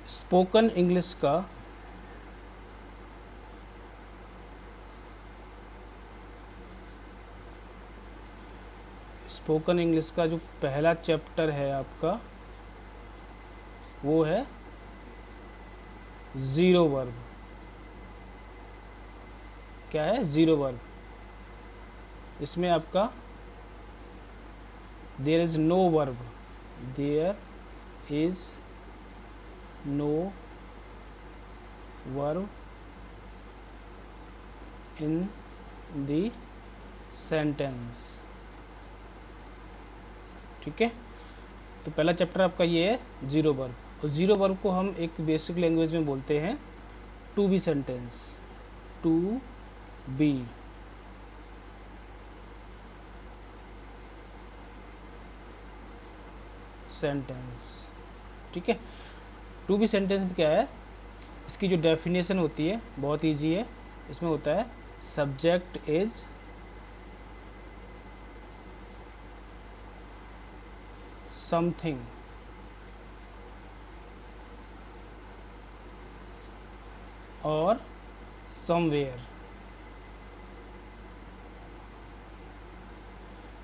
Spoken English का जो पहला चैप्टर है आपका वो है ज़ीरो वर्ब। क्या है? Zero verb. इसमें आपका there is no verb, there is no verb in the sentence. ठीक है, तो पहला चैप्टर आपका ये है ज़ीरो वर्ब, और ज़ीरो वर्ब को हम एक बेसिक लैंग्वेज में बोलते हैं to be sentence. To be sentence. ठीक है, टू बी सेंटेंस में क्या है, इसकी जो डेफिनेशन होती है बहुत इजी है। इसमें होता है सब्जेक्ट इज समथिंग और समवेयर।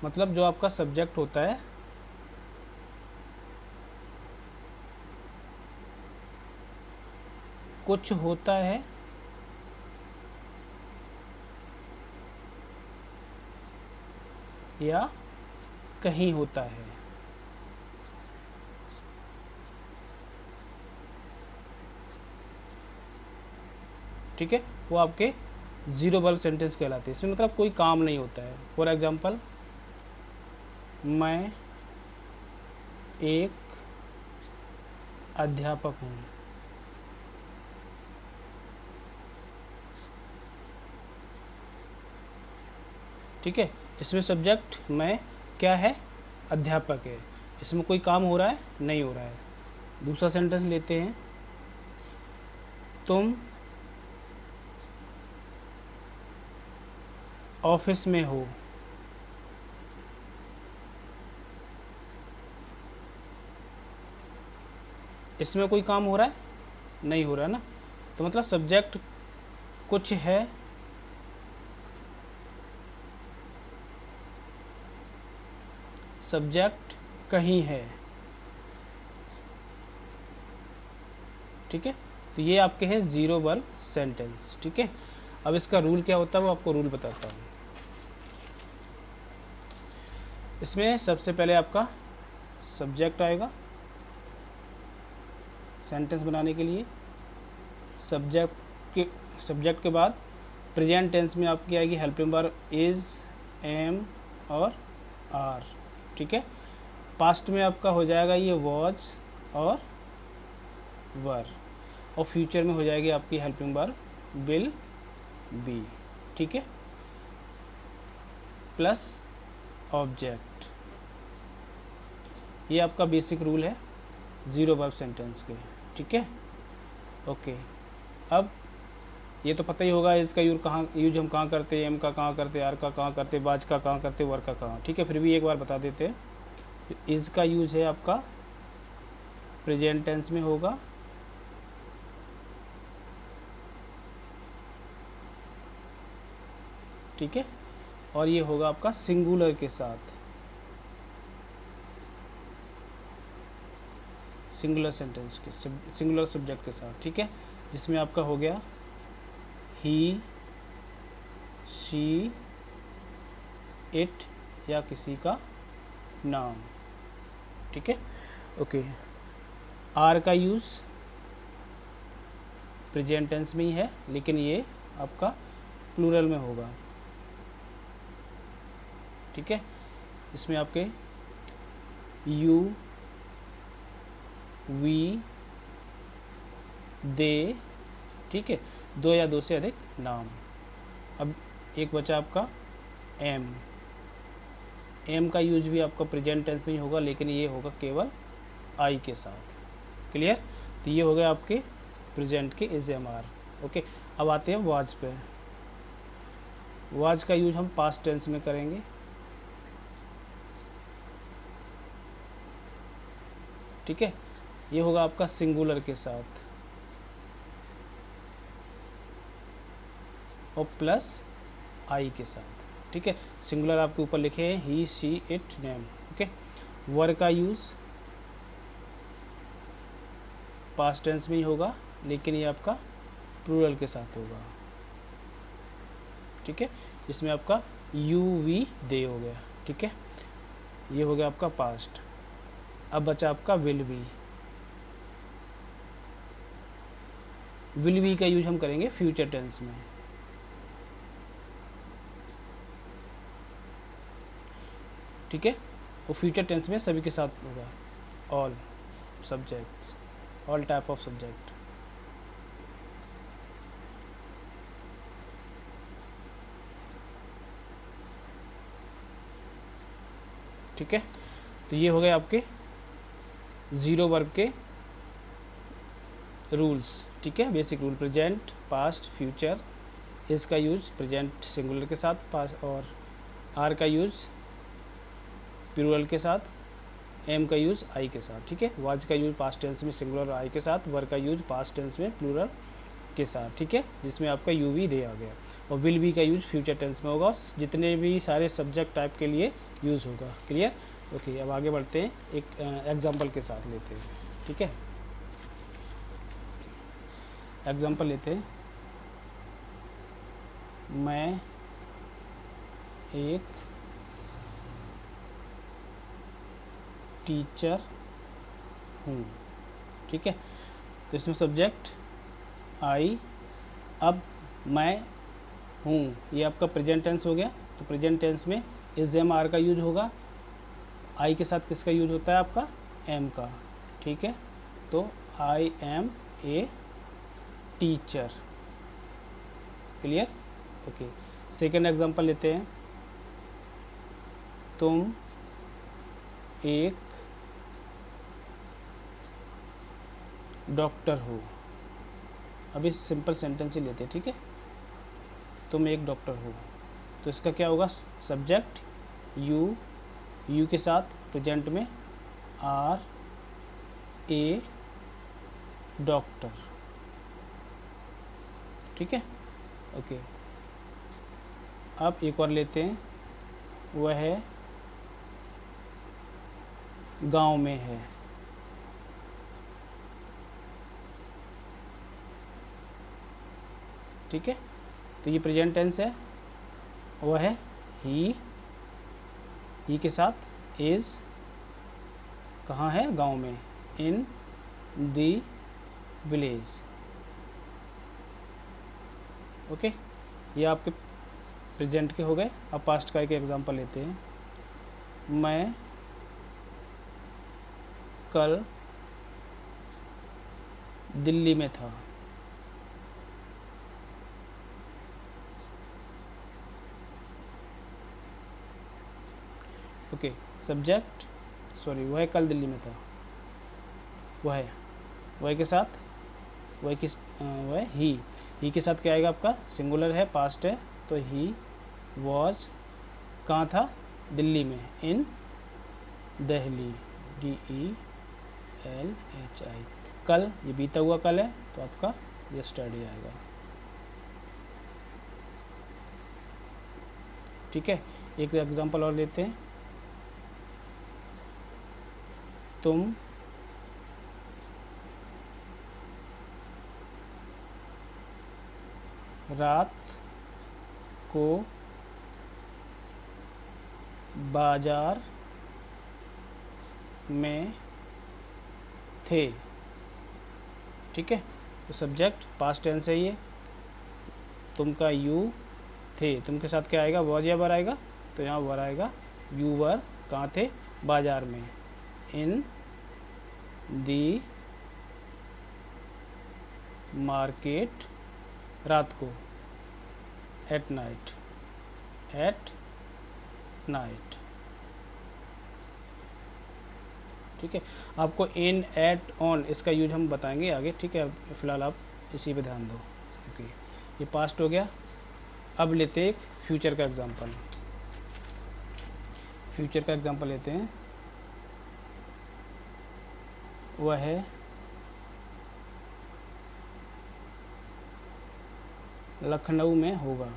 मतलब जो आपका सब्जेक्ट होता है कुछ होता है या कहीं होता है। ठीक है, वो आपके ज़ीरो वर्ब सेंटेंस कहलाते हैं। इसमें मतलब कोई काम नहीं होता है। फॉर एग्जांपल, मैं एक अध्यापक हूँ। ठीक है, इसमें सब्जेक्ट मैं क्या है, अध्यापक है। इसमें कोई काम हो रहा है, नहीं हो रहा है। दूसरा सेंटेंस लेते हैं, तुम ऑफिस में हो। इसमें कोई काम हो रहा है, नहीं हो रहा है ना। तो मतलब सब्जेक्ट कुछ है, सब्जेक्ट कहीं है। ठीक है, तो ये आपके हैं ज़ीरो वर्ब सेंटेंस। ठीक है, अब इसका रूल क्या होता है वो आपको रूल बताता हूँ। इसमें सबसे पहले आपका सब्जेक्ट आएगा सेंटेंस बनाने के लिए। सब्जेक्ट के बाद प्रेजेंट टेंस में आपकी आएगी हेल्पिंग वर्ब इज़, एम और आर। ठीक है, पास्ट में आपका हो जाएगा ये वॉज और वर, और फ्यूचर में हो जाएगी आपकी हेल्पिंग वर्ब विल, बी। ठीक है, प्लस ऑब्जेक्ट। ये आपका बेसिक रूल है ज़ीरो वर्ब सेंटेंस के। ठीक है, ओके। अब ये तो पता ही होगा इसका यूज हम कहाँ करते हैं, एम का कहाँ करते हैं, आर का कहाँ करते हैं, वाज का कहाँ करते हैं, वर का कहाँ। ठीक है, फिर भी एक बार बता देते हैं। इज़ का यूज है आपका प्रेजेंट टेंस में होगा, ठीक है, और ये होगा आपका सिंगुलर के साथ, सिंगुलर सेंटेंस के सिंगुलर सब्जेक्ट के साथ। ठीक है, जिसमें आपका हो गया ही, शी, इट या किसी का नाम। ठीक है, ओके। आर का यूज़ प्रेजेंट टेंस में ही है, लेकिन ये आपका प्लूरल में होगा। ठीक है, इसमें आपके यू, वी, दे, ठीक है, दो या दो से अधिक नाम। अब एक बचा आपका एम। एम का यूज भी आपका प्रेजेंट टेंस में ही होगा, लेकिन ये होगा केवल आई के साथ। क्लियर? तो ये हो गया आपके प्रेजेंट के इज, एम, आर। ओके, अब आते हैं वाज पे। वाज का यूज हम पास्ट टेंस में करेंगे। ठीक है, ये होगा आपका सिंगुलर के साथ और प्लस आई के साथ, ठीक है। सिंगुलर आपके ऊपर लिखे हैं ही शी इट नेम, ओके। वर का यूज़ पास्ट टेंस में ही होगा, लेकिन ये आपका प्लूरल के साथ होगा, ठीक है, जिसमें आपका यू वी दे हो गया, ठीक है। ये हो गया आपका पास्ट। अब बचा आपका विल बी। विल बी का यूज हम करेंगे फ्यूचर टेंस में, ठीक है। वो फ्यूचर टेंस में सभी के साथ होगा, all subjects, all type of subject, ठीक है। तो ये हो गए आपके ज़ीरो वर्ब के रूल्स, ठीक है, basic rule. Present, past, future, इस का यूज प्रेजेंट सिंगुलर के साथ, पास्ट, और आर का यूज प्लूरल के साथ, एम का यूज आई के साथ, ठीक है। वाज का यूज पास्ट टेंस में सिंगुलर आई के साथ, वर का यूज पास्ट टेंस में प्लूरल के साथ, ठीक है, जिसमें आपका यू वी दे आ गया। और विल बी का यूज फ्यूचर टेंस में होगा, जितने भी सारे सब्जेक्ट टाइप के लिए यूज़ होगा। क्लियर? ओके, अब आगे बढ़ते हैं, एक एग्जांपल के साथ लेते हैं, ठीक है। एग्जांपल लेते हैं, मैं एक टीचर हूँ, ठीक है। तो इसमें सब्जेक्ट आई, अब मैं हूँ, ये आपका प्रेजेंट टेंस हो गया। तो प्रेजेंट टेंस में इस एम आर का यूज होगा, आई के साथ किसका यूज होता है आपका, एम का, ठीक है। तो I am a teacher. Clear? Okay, second example लेते हैं, तुम एक डॉक्टर हो। अभी सिंपल सेंटेंस ही लेते हैं, ठीक है। तुम एक डॉक्टर हो, तो इसका क्या होगा, सब्जेक्ट यू, यू के साथ प्रेजेंट में आर ए डॉक्टर, ठीक है। ओके, अब एक और लेते हैं, वह है गांव में है, ठीक है। तो ये प्रेजेंट टेंस है, वह है ही के साथ इज़, कहाँ है, गांव में, इन दी विलेज, ओके। ये आपके प्रेजेंट के हो गए। अब पास्ट का एक एग्जांपल लेते हैं, मैं कल दिल्ली में था। ओके, सब्जेक्ट, सॉरी, वह कल दिल्ली में था, वह के साथ, वह किस, वह ही के साथ क्या आएगा आपका, सिंगुलर है, पास्ट है, तो ही वॉज, कहाँ था, दिल्ली में, इन दिल्ली, DELHI, कल, ये बीता हुआ कल है, तो आपका यस्टरडे आएगा, ठीक है। एक एग्जांपल और लेते हैं, तुम रात को बाजार में थे, ठीक है। तो सब्जेक्ट पास्ट टेंस है ये, तुम का यू, थे, तुम के साथ क्या आएगा, वॉज या वर आएगा, तो यहाँ वर आएगा, यू वर, कहाँ थे, बाजार में, इन दी मार्केट, रात को, एट नाइट, ठीक है। आपको इन, एट, ऑन, इसका यूज हम बताएंगे आगे, ठीक है। फिलहाल आप इसी पे ध्यान दो, ओके। ये पास्ट हो गया। अब लेते हैं एक फ्यूचर का एग्जांपल, फ्यूचर का एग्जांपल लेते हैं, वह लखनऊ में होगा।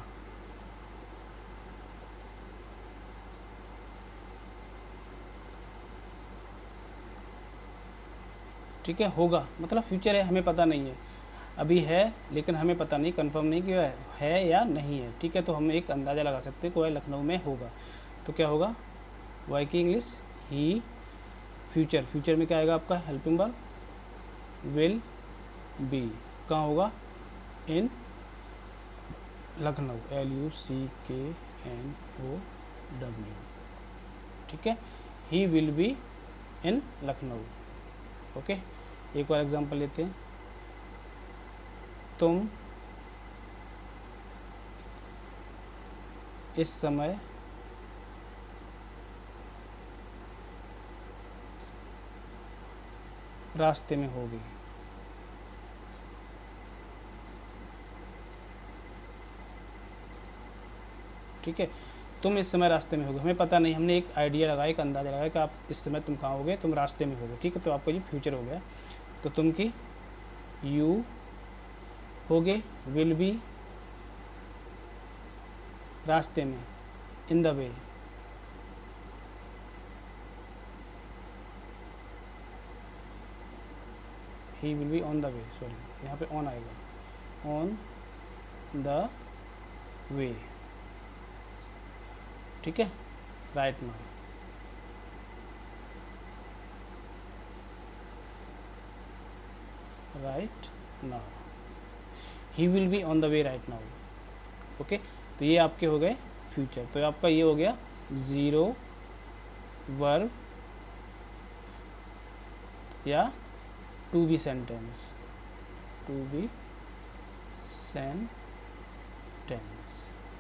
ठीक है, होगा मतलब फ्यूचर है, हमें पता नहीं है, अभी है लेकिन हमें पता नहीं, कंफर्म नहीं किया है या नहीं है। ठीक है, तो हम एक अंदाज़ा लगा सकते हैं कोई लखनऊ में होगा। तो क्या होगा, वाई की इंग्लिश ही, फ्यूचर, फ्यूचर में क्या आएगा आपका हेल्पिंग वर्ब, विल बी, कहाँ होगा, इन लखनऊ, LUCKNOW। ठीक है, he will be in Lucknow. Okay, एक और एग्जांपल लेते हैं, तुम इस समय रास्ते में होगी। ठीक है, तुम इस समय रास्ते में होगे, हमें पता नहीं, हमने एक आइडिया लगाया, एक अंदाजा लगाया कि आप इस समय तुम कहाँ होगे, तुम रास्ते में होगे। ठीक है, तो आपका ये फ्यूचर हो गया। तो तुम की यू होगे, विल बी रास्ते में, in the way, he will be on the way, sorry यहाँ पे ऑन आएगा, ऑन द वे। ठीक है, right now, right now, he will be on the way right now. Okay, तो ये आपके हो गए फ्यूचर। तो आपका ये हो गया ज़ीरो वर्ब या to be sentence, to be sentence.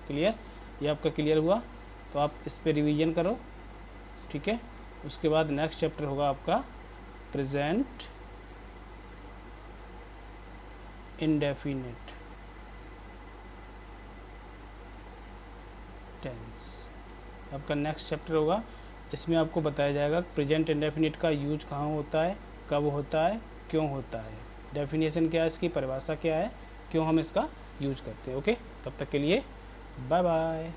Clear, ये आपका क्लियर हुआ। तो आप इस पे रिवीजन करो। ठीक है, उसके बाद नेक्स्ट चैप्टर होगा आपका प्रेजेंट इंडेफिनिट टेंस, आपका नेक्स्ट चैप्टर होगा। इसमें आपको बताया जाएगा प्रेजेंट इंडेफिनिट का यूज कहाँ होता है, कब होता है, क्यों होता है, डेफिनेशन क्या है इसकी, परिभाषा क्या है, क्यों हम इसका यूज करते हैं। ओके, तब तक के लिए बाय बाय।